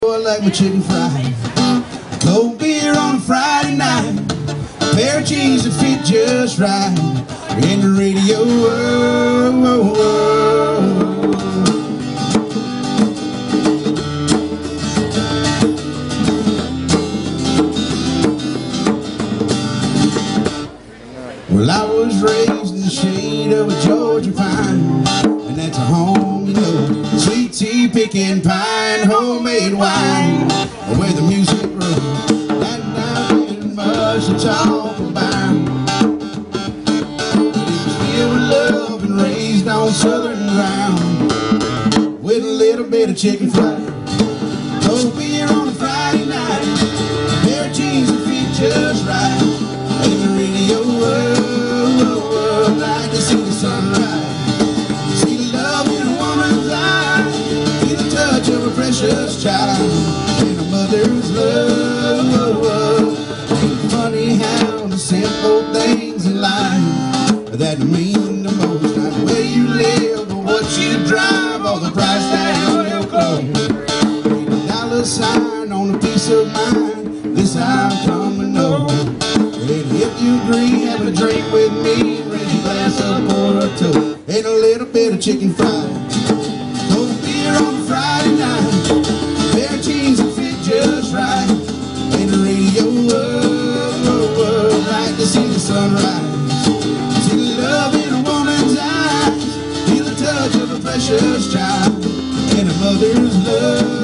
I like my chicken fried. Cold beer on a Friday night. A pair of jeans that fit just right. In the radio. Well, I was raised in the shade of a Georgia pine, and that's a home, you know. Sweet tea, picking pine, homemade wine, where the music grows. That now ain't much to talk about. But it was filled with love and raised on southern ground, with a little bit of chicken fried. Cold beer on a Friday night, a pair of jeans that fit just right. In the radio, like to see the sunrise. See the love in a woman's eyes. Feel the touch of a precious child and a mother's love. Ain't funny how the simple things in life that mean the most. Not where you live or what you drive or the price tag on your clothes. $1 sign on a piece of mind. This I've come to know. If you agree, have a drink with me, raise your glass up or a toe, and a little bit of chicken fried. Cold beer on a Friday night, pair of jeans that fit just right. And the radio, like to see the sunrise. See the love in a woman's eyes, feel the touch of a precious child and a mother's love.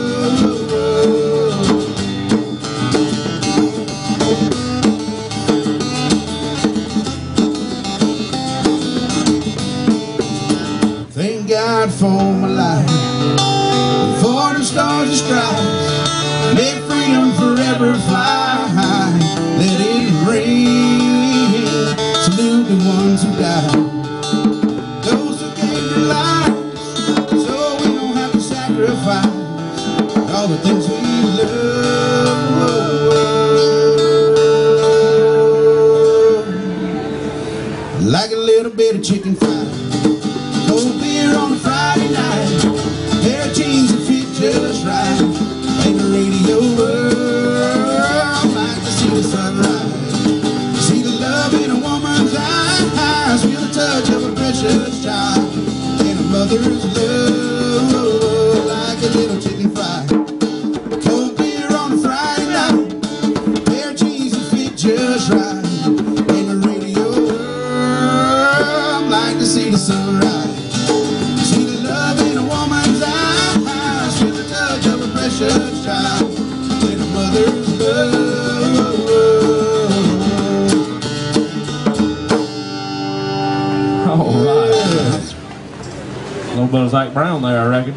Thank God for my life, for the stars and stripes, may freedom forever fly high, let it ring, salute the ones who died, those who gave their lives, so we don't have to sacrifice all the things we love, like a little bit of chicken fried. Cold beer on a Friday night, pair of jeans that fit just right, and the radio world, like to see the sunrise. See the love in a woman's eyes, feel the touch of a precious child and a mother's love, like a little chicken fried. Cold beer on a Friday night, pair of jeans that fit just right, and the radio world, like to see the sunrise. Child and a mother's love. All right. A little bit of Zac Brown there, I reckon.